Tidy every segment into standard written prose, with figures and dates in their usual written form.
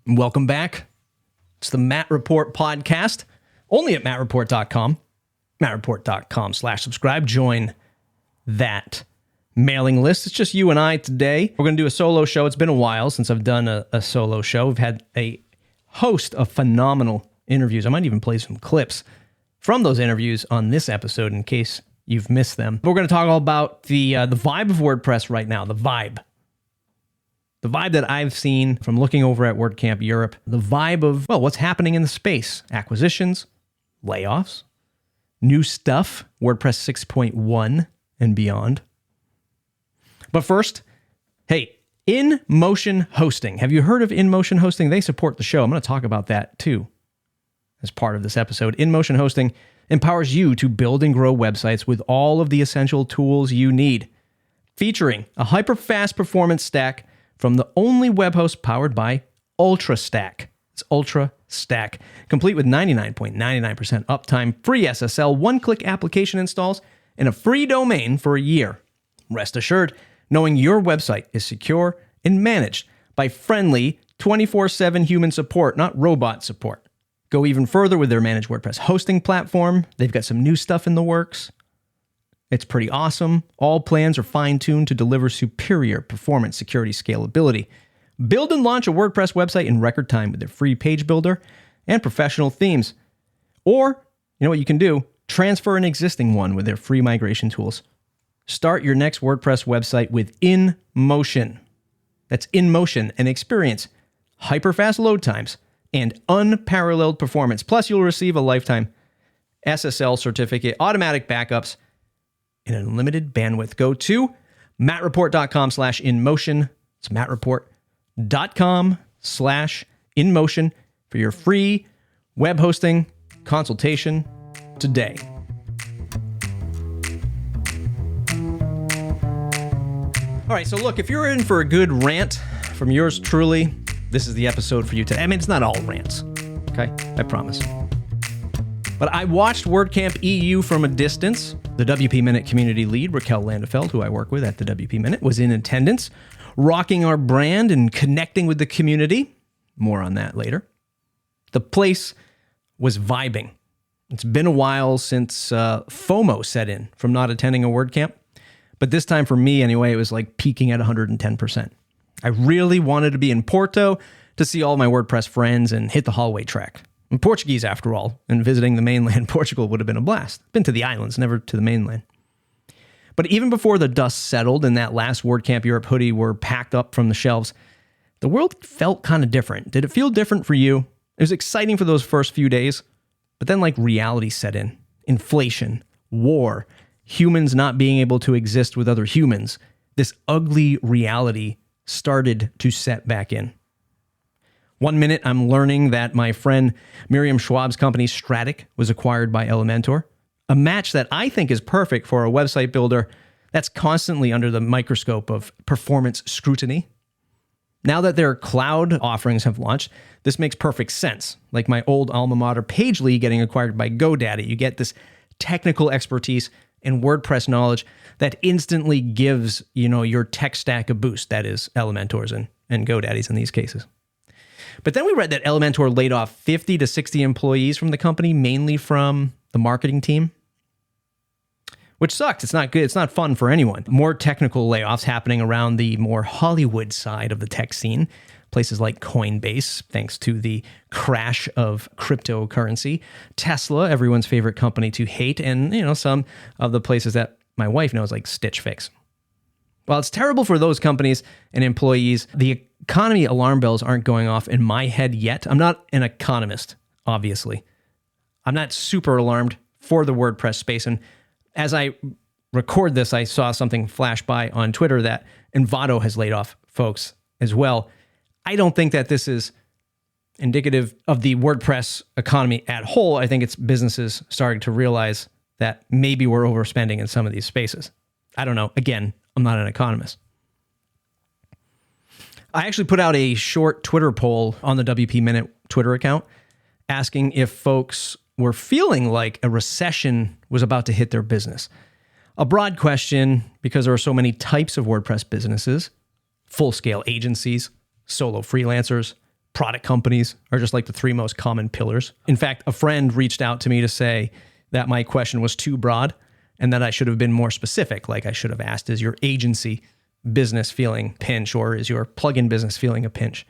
Welcome back. It's the Matt Report podcast, only at mattreport.com. mattreport.com/subscribe. Join that mailing list. It's just you and I today. We're going to do a solo show. It's been a while since I've done a solo show. We've had a host of phenomenal interviews. I might even play some clips from those interviews on this episode in case you've missed them. We're going to talk all about the vibe of WordPress right now, the vibe. The vibe that I've seen from looking over at WordCamp Europe, the vibe of, well, what's happening in the space, acquisitions, layoffs, new stuff, WordPress 6.1 and beyond. But first, hey, InMotion Hosting. Have you heard of InMotion Hosting? They support the show. I'm going to talk about that too as part of this episode. InMotion Hosting empowers you to build and grow websites with all of the essential tools you need, featuring a hyper-fast performance stack from the only web host powered by UltraStack. It's UltraStack, complete with 99.99% uptime, free SSL, one-click application installs, and a free domain for a year. Rest assured, knowing your website is secure and managed by friendly 24/7 human support, not robot support. Go even further with their managed WordPress hosting platform. They've got some new stuff in the works. It's pretty awesome. All plans are fine-tuned to deliver superior performance, security, scalability. Build and launch a WordPress website in record time with their free page builder and professional themes. Or, you know what you can do? Transfer an existing one with their free migration tools. Start your next WordPress website with InMotion. That's InMotion, and experience hyper-fast load times and unparalleled performance. Plus, you'll receive a lifetime SSL certificate, automatic backups, and unlimited bandwidth. Go to mattreport.com/InMotion. It's mattreport.com/InMotion for your free web hosting consultation today. All right, so look, if you're in for a good rant from yours truly, this is the episode for you today. I mean, it's not all rants, okay? I promise. But I watched WordCamp EU from a distance. The WP Minute community lead, Raquel Landefeld, who I work with at the WP Minute, was in attendance, rocking our brand and connecting with the community. More on that later. The place was vibing. It's been a while since FOMO set in from not attending a WordCamp. But this time for me, anyway, it was like peaking at 110%. I really wanted to be in Porto to see all my WordPress friends and hit the hallway track. I'm Portuguese, after all, and visiting the mainland Portugal would have been a blast. Been to the islands, never to the mainland. But even before the dust settled and that last WordCamp Europe hoodie were packed up from the shelves, the world felt kind of different. Did it feel different for you? It was exciting for those first few days, but then like reality set in. Inflation, war, humans not being able to exist with other humans. This ugly reality started to set back in. One minute, I'm learning that my friend Miriam Schwab's company, Stratic, was acquired by Elementor, a match that I think is perfect for a website builder that's constantly under the microscope of performance scrutiny. Now that their cloud offerings have launched, this makes perfect sense. Like my old alma mater, Pagely, getting acquired by GoDaddy. You get this technical expertise and WordPress knowledge that instantly gives, your tech stack a boost. That is Elementor's and GoDaddy's in these cases. But then we read that Elementor laid off 50 to 60 employees from the company, mainly from the marketing team, which sucks. It's not good. It's not fun for anyone. More technical layoffs happening around the more Hollywood side of the tech scene. Places like Coinbase, thanks to the crash of cryptocurrency. Tesla, everyone's favorite company to hate. And, some of the places that my wife knows, like Stitch Fix. While it's terrible for those companies and employees, the economy alarm bells aren't going off in my head yet. I'm not an economist, obviously. I'm not super alarmed for the WordPress space. And as I record this, I saw something flash by on Twitter that Envato has laid off folks as well. I don't think that this is indicative of the WordPress economy at whole. I think it's businesses starting to realize that maybe we're overspending in some of these spaces. I don't know. Again, I'm not an economist. I actually put out a short Twitter poll on the WP Minute Twitter account asking if folks were feeling like a recession was about to hit their business. A broad question because there are so many types of WordPress businesses: full-scale agencies, solo freelancers, product companies are just like the three most common pillars. In fact, a friend reached out to me to say that my question was too broad and that I should have been more specific. Like I should have asked, is your agency business feeling pinch, or is your plugin business feeling a pinch?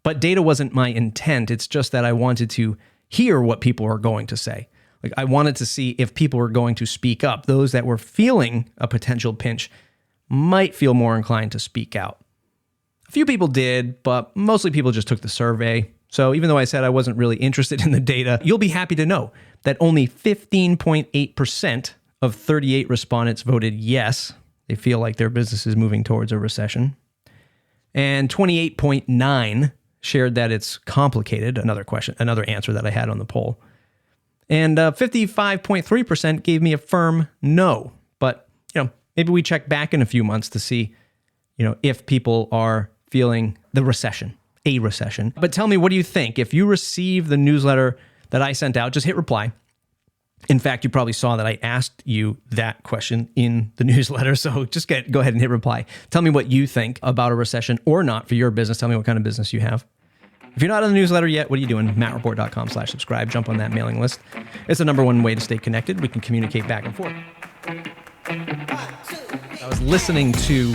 But data wasn't my intent. It's just that I wanted to hear what people are going to say. Like I wanted to see if people were going to speak up. Those that were feeling a potential pinch might feel more inclined to speak out. A few people did, but mostly people just took the survey. So even though I said I wasn't really interested in the data, you'll be happy to know that only 15.8% of 38 respondents voted yes. They feel like their business is moving towards a recession. And 28.9 shared that it's complicated. Another answer that I had on the poll. And 55.3% gave me a firm no. But, maybe we check back in a few months to see, if people are feeling a recession. But tell me, what do you think? If you receive the newsletter that I sent out, just hit reply. In fact, you probably saw that I asked you that question in the newsletter. So just go ahead and hit reply. Tell me what you think about a recession or not for your business. Tell me what kind of business you have. If you're not on the newsletter yet, what are you doing? mattreport.com/subscribe. Jump on that mailing list. It's the number one way to stay connected. We can communicate back and forth. I was listening to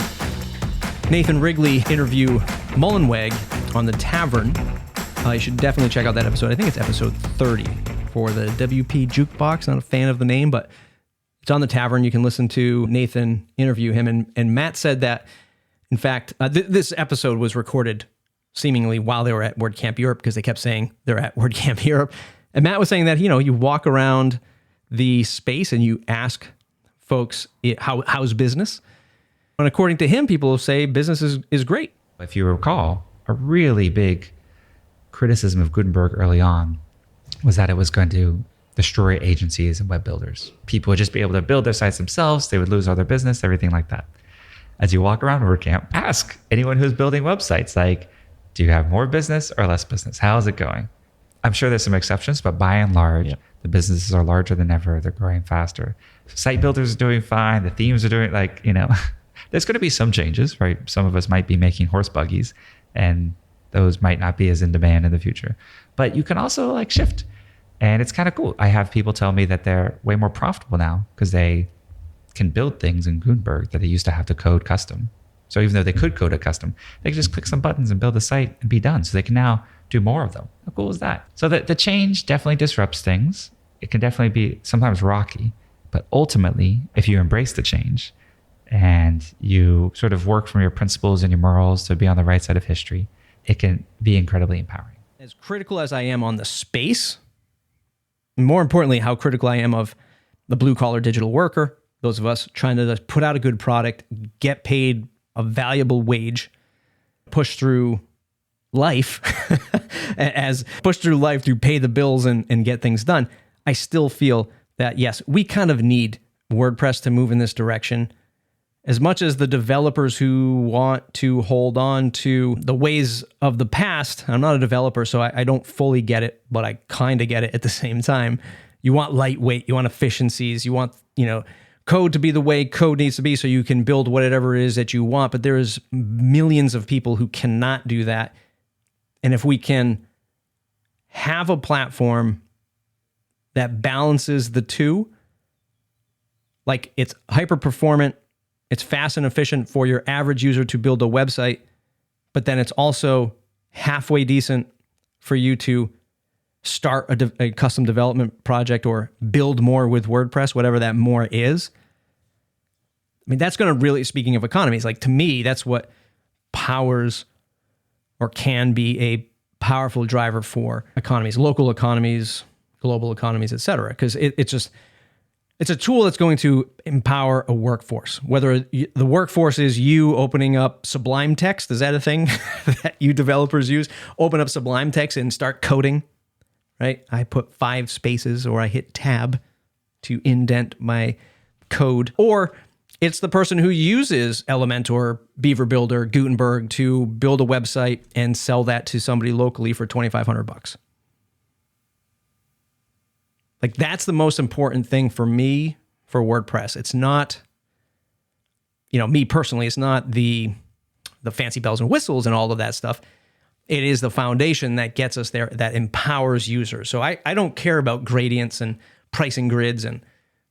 Nathan Wrigley interview Mullenweg on the Tavern. You should definitely check out that episode. I think it's episode 30 for the WP Jukebox. Not a fan of the name, but it's on the Tavern. You can listen to Nathan interview him. And Matt said that, in fact, this episode was recorded seemingly while they were at WordCamp Europe, because they kept saying they're at WordCamp Europe. And Matt was saying that, you walk around the space and you ask folks, how's business? And according to him, people say business is great. If you recall, a really big criticism of Gutenberg early on was that it was going to destroy agencies and web builders. People would just be able to build their sites themselves. They would lose all their business, everything like that. As you walk around WordCamp, ask anyone who's building websites, like, do you have more business or less business? How is it going? I'm sure there's some exceptions, but by and large, the businesses are larger than ever. They're growing faster. Site builders are doing fine. The themes are doing there's going to be some changes, right? Some of us might be making horse buggies, and those might not be as in demand in the future. But you can also shift. And it's kind of cool. I have people tell me that they're way more profitable now because they can build things in Gutenberg that they used to have to code custom. So even though they could code it custom, they can just click some buttons and build a site and be done. So they can now do more of them. How cool is that? So the change definitely disrupts things. It can definitely be sometimes rocky, but ultimately, if you embrace the change and you sort of work from your principles and your morals to be on the right side of history, it can be incredibly empowering. As critical as I am on the space, more importantly, how critical I am of the blue-collar digital worker, those of us trying to put out a good product, get paid a valuable wage, push through life, to pay the bills and get things done, I still feel that, yes, we kind of need WordPress to move in this direction. As much as the developers who want to hold on to the ways of the past, I'm not a developer, so I don't fully get it, but I kind of get it at the same time. You want lightweight, you want efficiencies, you want, code to be the way code needs to be so you can build whatever it is that you want. But there's millions of people who cannot do that. And if we can have a platform that balances the two, like it's hyper performant, it's fast and efficient for your average user to build a website, but then it's also halfway decent for you to start a custom development project or build more with WordPress, whatever that more is. I mean, that's going to really, speaking of economies, to me, that's what powers or can be a powerful driver for economies, local economies, global economies, et cetera. Because it's a tool that's going to empower a workforce. Whether the workforce is you opening up Sublime Text, is that a thing that you developers use? Open up Sublime Text and start coding, right? I put 5 spaces or I hit tab to indent my code. Or it's the person who uses Elementor, Beaver Builder, Gutenberg to build a website and sell that to somebody locally for $2,500. That's the most important thing for me for WordPress. It's not, me personally, it's not the fancy bells and whistles and all of that stuff. It is the foundation that gets us there, that empowers users. So I don't care about gradients and pricing grids and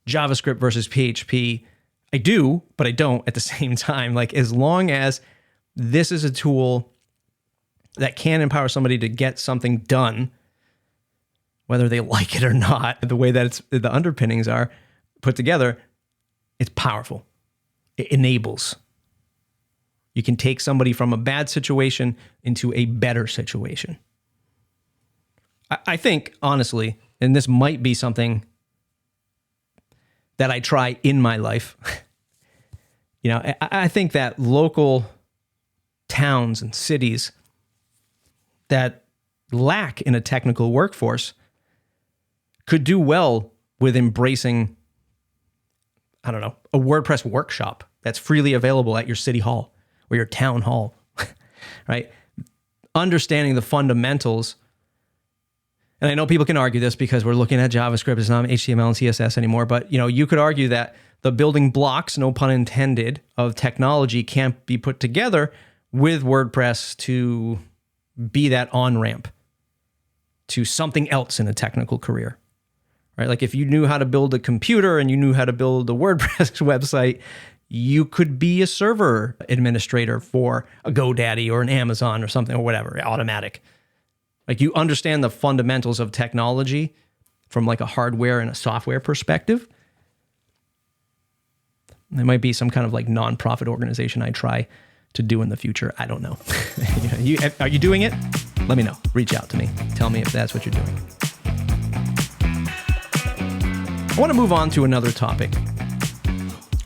JavaScript versus PHP. I do, but I don't at the same time. Like, as long as this is a tool that can empower somebody to get something done, whether they like it or not, the way that the underpinnings are put together, it's powerful. It enables. You can take somebody from a bad situation into a better situation. I think, honestly, and this might be something that I try in my life, I think that local towns and cities that lack in a technical workforce could do well with embracing, a WordPress workshop that's freely available at your city hall or your town hall, right? Understanding the fundamentals. And I know people can argue this because we're looking at JavaScript, it's not HTML and CSS anymore, but you could argue that the building blocks, no pun intended, of technology can't be put together with WordPress to be that on-ramp to something else in a technical career, right? Like, if you knew how to build a computer and you knew how to build a WordPress website, you could be a server administrator for a GoDaddy or an Amazon or something, or whatever, automatic. Like, you understand the fundamentals of technology from like a hardware and a software perspective. There might be some kind of like nonprofit organization I try to do in the future. I don't know. Are you doing it? Let me know. Reach out to me. Tell me if that's what you're doing. I want to move on to another topic.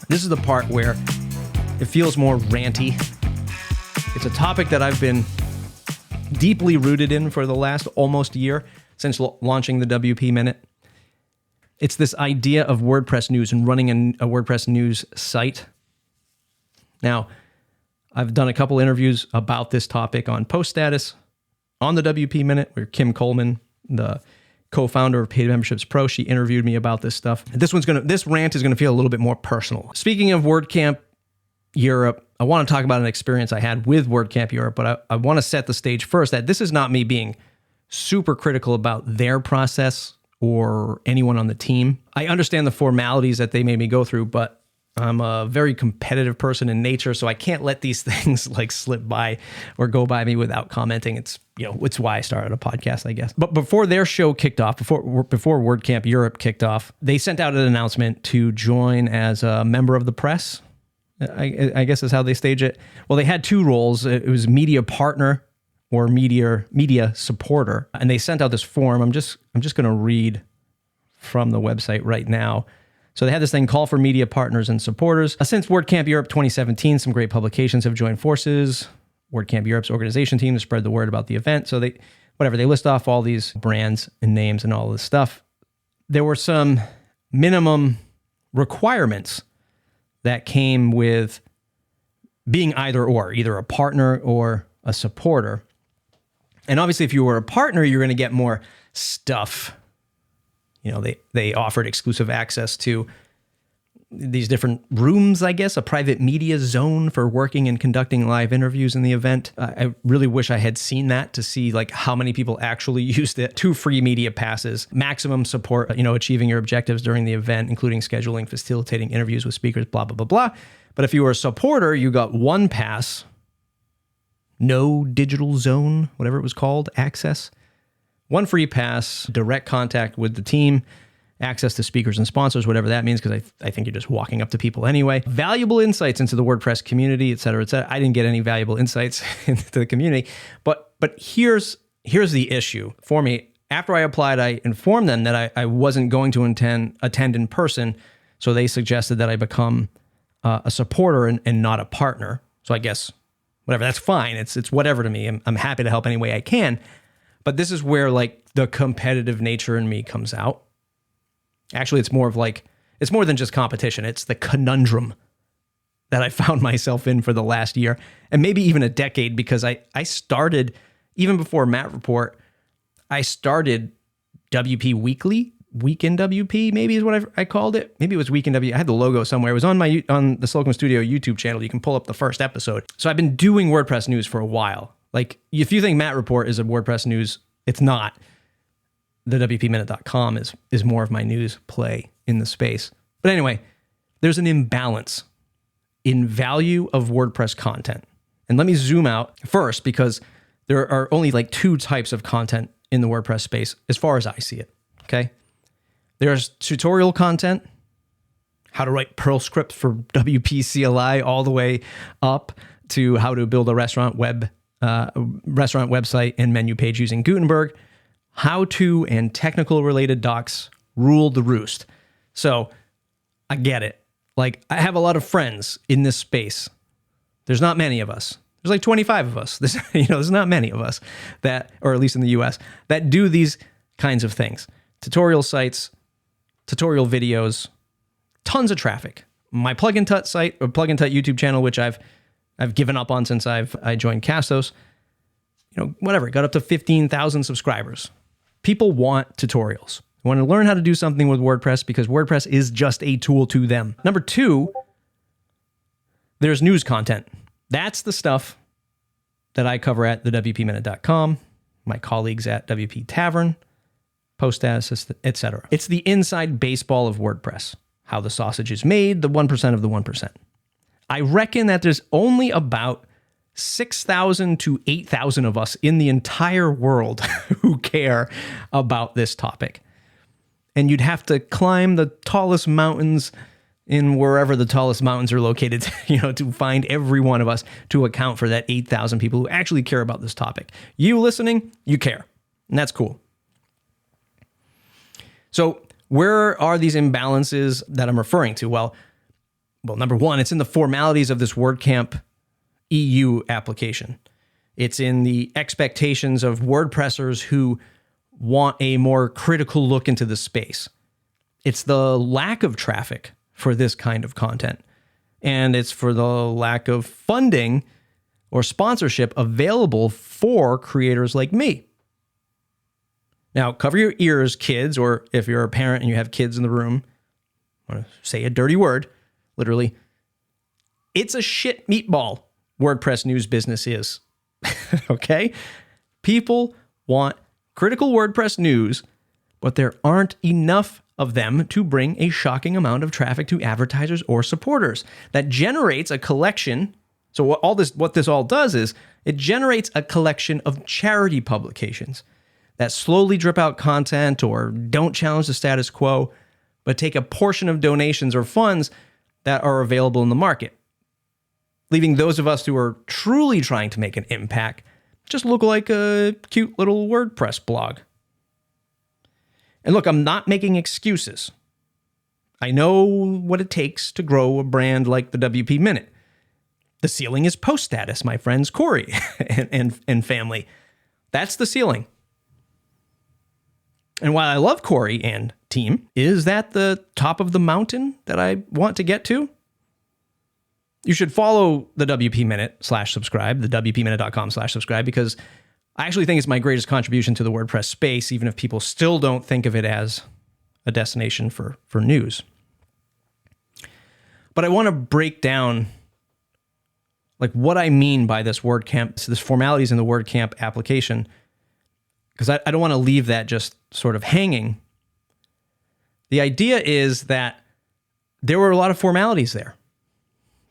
This is the part where it feels more ranty. It's a topic that I've been deeply rooted in for the last almost year since launching the WP Minute. It's this idea of WordPress news and running a WordPress news site. Now, I've done a couple interviews about this topic on Post Status, on the WP Minute, where Kim Coleman, the co-founder of Paid Memberships Pro, she interviewed me about this stuff. This rant is gonna feel a little bit more personal. Speaking of WordCamp Europe, I want to talk about an experience I had with WordCamp Europe, but I want to set the stage first that this is not me being super critical about their process or anyone on the team. I understand the formalities that they made me go through, but I'm a very competitive person in nature, so I can't let these things like slip by or go by me without commenting. It's why I started a podcast, I guess. But before their show kicked off, before WordCamp Europe kicked off, they sent out an announcement to join as a member of the press. I guess is how they stage it. Well, they had two roles. It was media partner or media supporter, and they sent out this form. I'm just going to read from the website right now. So they had this thing, call for media partners and supporters. Since WordCamp Europe 2017, some great publications have joined forces. WordCamp Europe's organization team to spread the word about the event. So they list off all these brands and names and all this stuff. There were some minimum requirements that came with being either a partner or a supporter. And obviously, if you were a partner, you're going to get more stuff. They offered exclusive access to these different rooms, I guess, a private media zone for working and conducting live interviews in the event. I really wish I had seen that to see like how many people actually used it. 2 free media passes, maximum support, achieving your objectives during the event, including scheduling, facilitating interviews with speakers, blah, blah, blah, blah. But if you were a supporter, you got 1 pass, no digital zone, whatever it was called, access, 1 free pass, direct contact with the team, access to speakers and sponsors, whatever that means, because I think you're just walking up to people anyway. Valuable insights into the WordPress community, et cetera, et cetera. I didn't get any valuable insights into the community, but here's the issue for me. After I applied, I informed them that I wasn't going to attend in person, so they suggested that I become a supporter and not a partner. So I guess whatever, that's fine. It's whatever to me. I'm happy to help any way I can. But this is where like the competitive nature in me comes out. Actually, it's more than just competition. It's the conundrum that I found myself in for the last year and maybe even a decade, because I started, even before Matt Report, I started WP Weekly, Weekend WP, maybe is what I called it. Maybe it was Weekend WP. I had the logo somewhere. It was on the Slocum Studio YouTube channel. You can pull up the first episode. So I've been doing WordPress news for a while. Like, if you think Matt Report is a WordPress news, it's not. The WPminute.com is more of my news play in the space. But anyway, there's an imbalance in value of WordPress content. And let me zoom out first, because there are only like two types of content in the WordPress space as far as I see it, okay? There's tutorial content, how to write Perl script for WP CLI, all the way up to how to build a restaurant website and menu page using Gutenberg. How-to and technical related docs rule the roost. So I get it. Like, I have a lot of friends in this space. There's not many of us. There's like 25 of us. There's not many of us that, or at least in the US, that do these kinds of things. Tutorial sites, tutorial videos, tons of traffic. My Plugin Tut site, or Plugin Tut YouTube channel, which I've given up on since I joined Castos, whatever, got up to 15,000 subscribers. People want tutorials. They want to learn how to do something with WordPress because WordPress is just a tool to them. Number two, there's news content. That's the stuff that I cover at the WPminute.com, my colleagues at WP Tavern, Post Assist, etc. It's the inside baseball of WordPress, how the sausage is made, the 1% of the 1%. I reckon that there's only about 6,000 to 8,000 of us in the entire world who care about this topic. And you'd have to climb the tallest mountains in wherever the tallest mountains are located, to find every one of us to account for that 8,000 people who actually care about this topic. You listening, you care. And that's cool. So where are these imbalances that I'm referring to? Well, number one, it's in the formalities of this WordCamp EU application. It's in the expectations of WordPressers who want a more critical look into the space. It's the lack of traffic for this kind of content. And it's for the lack of funding or sponsorship available for creators like me. Now, cover your ears, kids, or if you're a parent and you have kids in the room, I want to say a dirty word, literally. It's a shit meatball, WordPress news business is. Okay? People want critical WordPress news, but there aren't enough of them to bring a shocking amount of traffic to advertisers or supporters. That generates a collection. So what this all does is it generates a collection of charity publications that slowly drip out content or don't challenge the status quo, but take a portion of donations or funds that are available in the market, leaving those of us who are truly trying to make an impact just look like a cute little WordPress blog. And look, I'm not making excuses. I know what it takes to grow a brand like the WP Minute. The ceiling is post status, my friends Corey and family. That's the ceiling. And while I love Corey and team, is that the top of the mountain that I want to get to? You should follow the WP Minute /subscribe, the WPminute.com/subscribe, because I actually think it's my greatest contribution to the WordPress space, even if people still don't think of it as a destination for news. But I want to break down like what I mean by this WordCamp, this formalities in the WordCamp application, because I don't want to leave that just sort of hanging. The idea is that there were a lot of formalities there.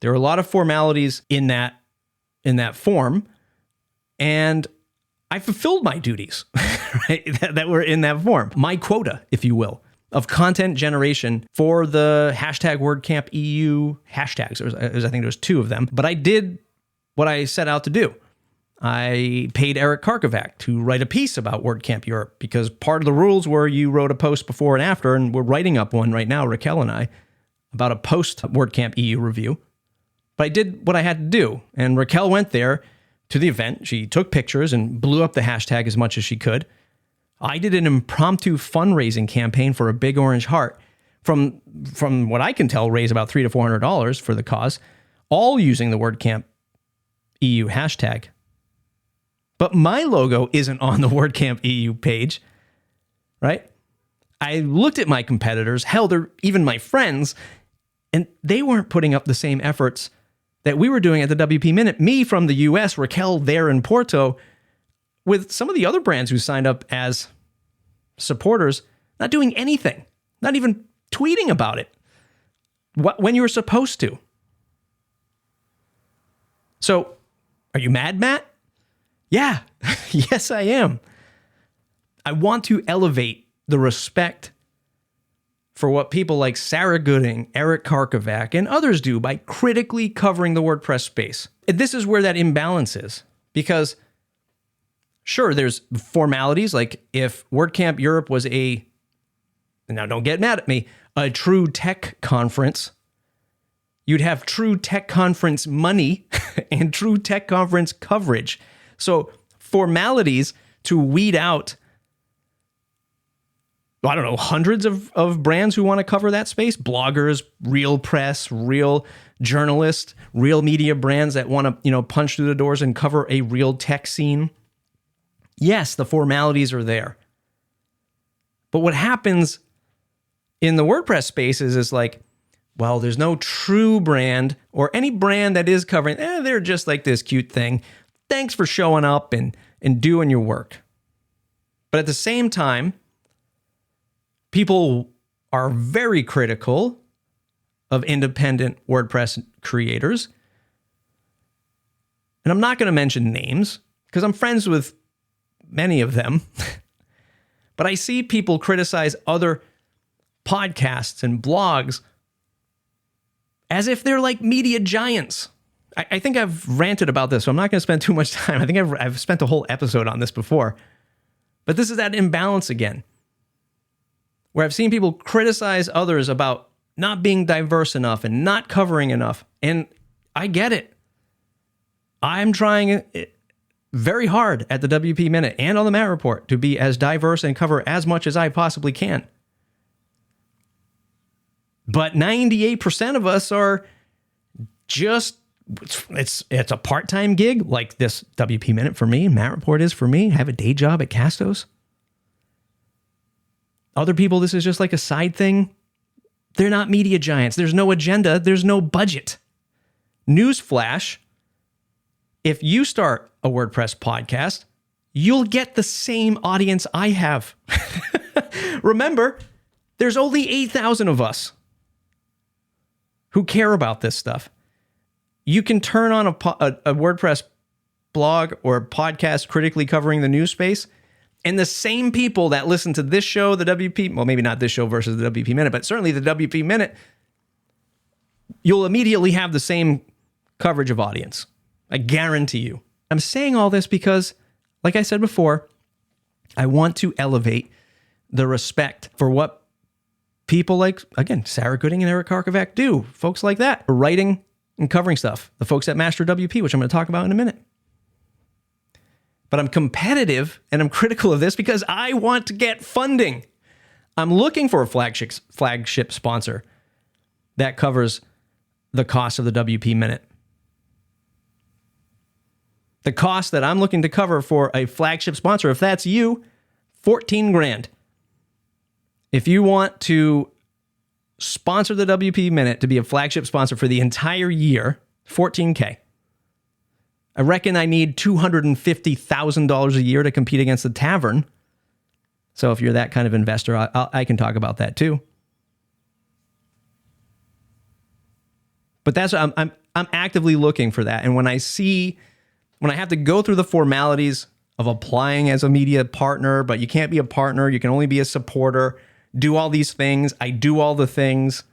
There were a lot of formalities in that form, and I fulfilled my duties, right, that were in that form. My quota, if you will, of content generation for the hashtag WordCamp EU hashtags. I think there was 2 of them, but I did what I set out to do. I paid Eric Karkovac to write a piece about WordCamp Europe because part of the rules were you wrote a post before and after, and we're writing up one right now, Raquel and I, about a post WordCamp EU review. But I did what I had to do, and Raquel went there to the event. She took pictures and blew up the hashtag as much as she could. I did an impromptu fundraising campaign for a Big Orange Heart. From what I can tell, raise about $300 to $400 for the cause, all using the WordCamp EU hashtag. But my logo isn't on the WordCamp EU page, right? I looked at my competitors, hell, they're even my friends, and they weren't putting up the same efforts that we were doing at the WP Minute, me from the US, Raquel there in Porto, with some of the other brands who signed up as supporters, not doing anything, not even tweeting about it when you were supposed to. So, are you mad, Matt? Yeah, yes, I am. I want to elevate the respect for what people like Sarah Gooding, Eric Karkovac, and others do by critically covering the WordPress space. And this is where that imbalance is, because sure, there's formalities, like if WordCamp Europe was now don't get mad at me, a true tech conference, you'd have true tech conference money and true tech conference coverage. So formalities to weed out, I don't know, hundreds of brands who want to cover that space, bloggers, real press, real journalists, real media brands that want to, punch through the doors and cover a real tech scene. Yes, the formalities are there. But what happens in the WordPress space is like, well, there's no true brand or any brand that is covering, they're just like this cute thing. Thanks for showing up and doing your work. But at the same time, people are very critical of independent WordPress creators. And I'm not going to mention names because I'm friends with many of them. But I see people criticize other podcasts and blogs as if they're like media giants. I think I've ranted about this, so I'm not going to spend too much time. I think I've spent a whole episode on this before. But this is that imbalance again, where I've seen people criticize others about not being diverse enough and not covering enough. And I get it. I'm trying very hard at the WP Minute and on the Matt Report to be as diverse and cover as much as I possibly can. But 98% of us are just, it's a part-time gig like this WP Minute for me, Matt Report is for me. I have a day job at Castos. Other people, this is just like a side thing. They're not media giants. There's no agenda. There's no budget. Newsflash, if you start a WordPress podcast, you'll get the same audience I have. Remember, there's only 8,000 of us who care about this stuff. You can turn on a WordPress blog or a podcast critically covering the news space, and the same people that listen to this show, the WP, well, maybe not this show versus the WP Minute, but certainly the WP Minute, you'll immediately have the same coverage of audience. I guarantee you. I'm saying all this because, like I said before, I want to elevate the respect for what people like, again, Sarah Gooding and Eric Karkovac do. Folks like that are writing and covering stuff. The folks at Master WP, which I'm going to talk about in a minute. But I'm competitive and I'm critical of this because I want to get funding. I'm looking for a flagship sponsor that covers the cost of the WP Minute. The cost that I'm looking to cover for a flagship sponsor, if that's you, $14,000. If you want to sponsor the WP Minute to be a flagship sponsor for the entire year, $14,000. I reckon I need $250,000 a year to compete against the Tavern. So if you're that kind of investor, I can talk about that too. But that's I'm actively looking for that. And when I have to go through the formalities of applying as a media partner, but you can't be a partner, you can only be a supporter, do all these things, I do all the things,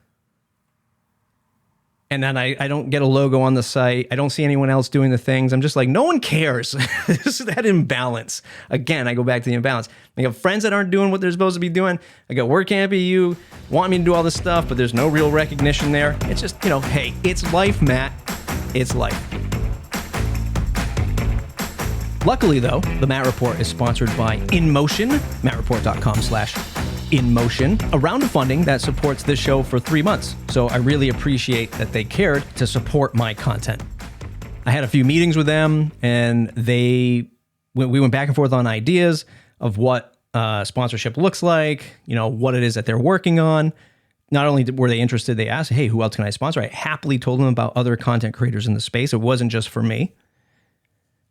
and then I don't get a logo on the site, I don't see anyone else doing the things, I'm just like, no one cares. This is that imbalance. Again, I go back to the imbalance. I got friends that aren't doing what they're supposed to be doing. I got WordCamp EU, want me to do all this stuff, but there's no real recognition there. It's just, hey, it's life, Matt. It's life. Luckily, though, the Matt Report is sponsored by InMotion, mattreport.com/InMotion, a round of funding that supports this show for 3 months. So I really appreciate that they cared to support my content. I had a few meetings with them, and we went back and forth on ideas of what sponsorship looks like, what it is that they're working on. Not only were they interested, they asked, hey, who else can I sponsor? I happily told them about other content creators in the space. It wasn't just for me.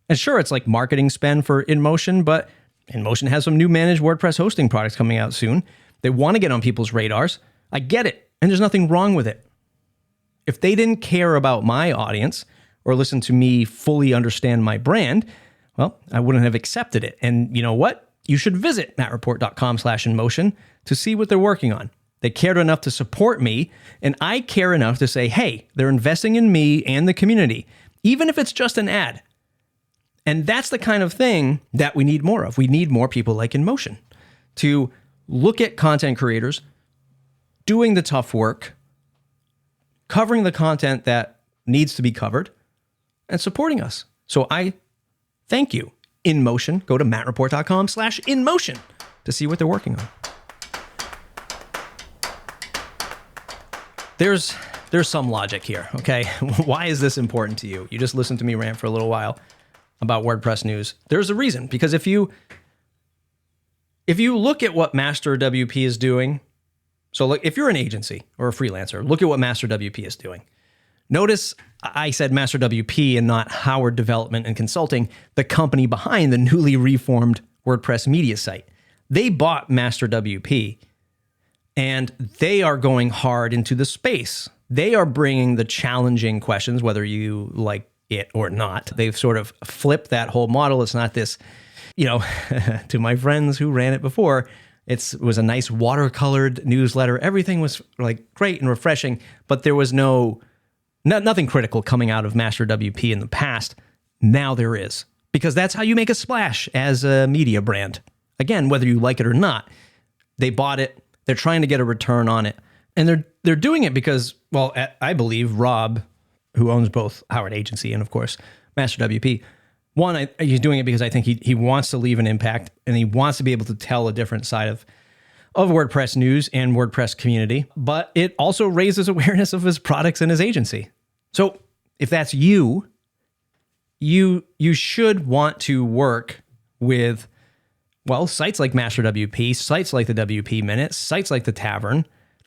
And sure, it's like marketing spend for InMotion, but InMotion has some new managed WordPress hosting products coming out soon. They want to get on people's radars. I get it. And there's nothing wrong with it. If they didn't care about my audience or listen to me fully understand my brand, well, I wouldn't have accepted it. And you know what? You should visit mattreport.com/InMotion to see what they're working on. They cared enough to support me, and I care enough to say, hey, they're investing in me and the community, even if it's just an ad. And that's the kind of thing that we need more of. We need more people like InMotion to look at content creators doing the tough work, covering the content that needs to be covered, and supporting us. So I thank you, InMotion. Go to mattreport.com/InMotion to see what they're working on. There's some logic here, okay? Why is this important to you? You just listened to me rant for a little while about WordPress news. There's a reason, because if you look at what Master WP is doing, so look, if you're an agency or a freelancer, look at what Master WP is doing. Notice I said Master WP and not Howard Development and Consulting, the company behind the newly reformed WordPress media site. They bought Master WP, and they are going hard into the space. They are bringing the challenging questions, whether you like it or not. They've sort of flipped that whole model. It's not this, to my friends who ran it before, it was a nice watercolored newsletter. Everything was like great and refreshing, but there was nothing critical coming out of Master WP in the past. Now there is, because that's how you make a splash as a media brand. Again, whether you like it or not, they bought it. They're trying to get a return on it. And they're doing it because, well, I believe Rob, who owns both Howard Agency and, of course, Master WP, one, he's doing it because I think he wants to leave an impact, and he wants to be able to tell a different side of WordPress news and WordPress community. But it also raises awareness of his products and his agency. So if that's you should want to work with, well, sites like Master WP, sites like the WP Minute, sites like the Tavern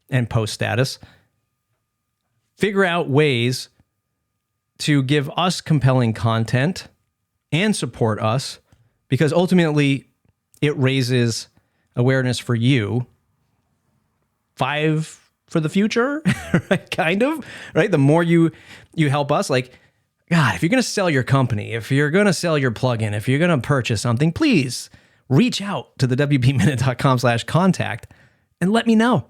and Post Status. Figure out ways to give us compelling content and support us, because ultimately it raises awareness for you. 5 for the future, right? Kind of, right? The more you help us, like, God, if you're going to sell your company, if you're going to sell your plugin, if you're going to purchase something, please reach out to the wpminute.com/contact and let me know.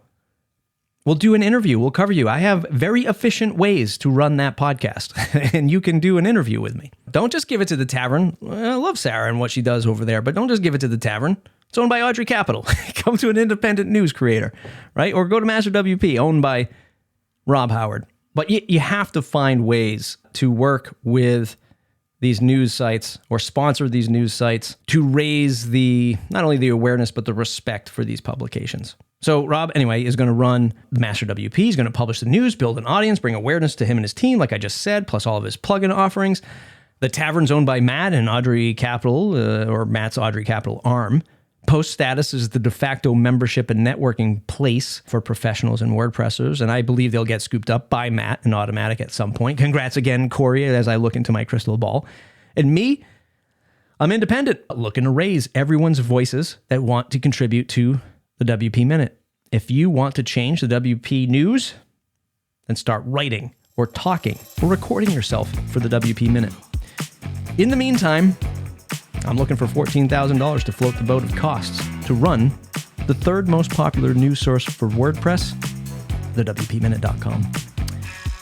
We'll do an interview. We'll cover you. I have very efficient ways to run that podcast, and you can do an interview with me. Don't just give it to the Tavern. I love Sarah and what she does over there, but don't just give it to the Tavern. It's owned by Audrey Capital. Come to an independent news creator, right? Or go to Master WP, owned by Rob Howard. But you have to find ways to work with these news sites or sponsor these news sites to raise not only the awareness, but the respect for these publications. So Rob, anyway, is going to run the Master WP. He's going to publish the news, build an audience, bring awareness to him and his team, like I just said, plus all of his plugin offerings. The Tavern's owned by Matt and Audrey Capital, or Matt's Audrey Capital arm. Post Status is the de facto membership and networking place for professionals and WordPressers, and I believe they'll get scooped up by Matt and Automatic at some point. Congrats again, Corey, as I look into my crystal ball. And me, I'm independent, looking to raise everyone's voices that want to contribute to the WP Minute. If you want to change the WP news, then start writing or talking or recording yourself for the WP Minute. In the meantime, I'm looking for $14,000 to float the boat of costs to run the third most popular news source for WordPress, thewpminute.com.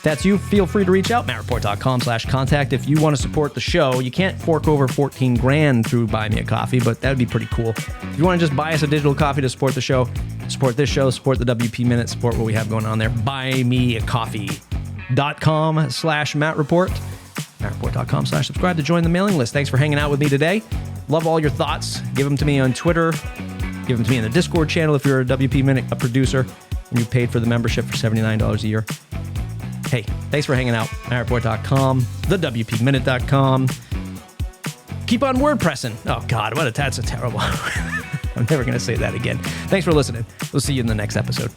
That's you. Feel free to reach out, mattreport.com/contact. If you want to support the show, you can't fork over $14,000 through Buy Me a Coffee, but that'd be pretty cool. If you want to just buy us a digital coffee to support the show, support this show, support the WP Minute, support what we have going on there, buymeacoffee.com/mattreport. mattreport.com/subscribe to join the mailing list. Thanks for hanging out with me today. Love all your thoughts. Give them to me on Twitter. Give them to me in the Discord channel if you're a WP Minute producer and you paid for the membership for $79 a year. Hey, thanks for hanging out. mattreport.com, thewpminute.com. Keep on WordPressing. Oh, God, that's a terrible... I'm never going to say that again. Thanks for listening. We'll see you in the next episode.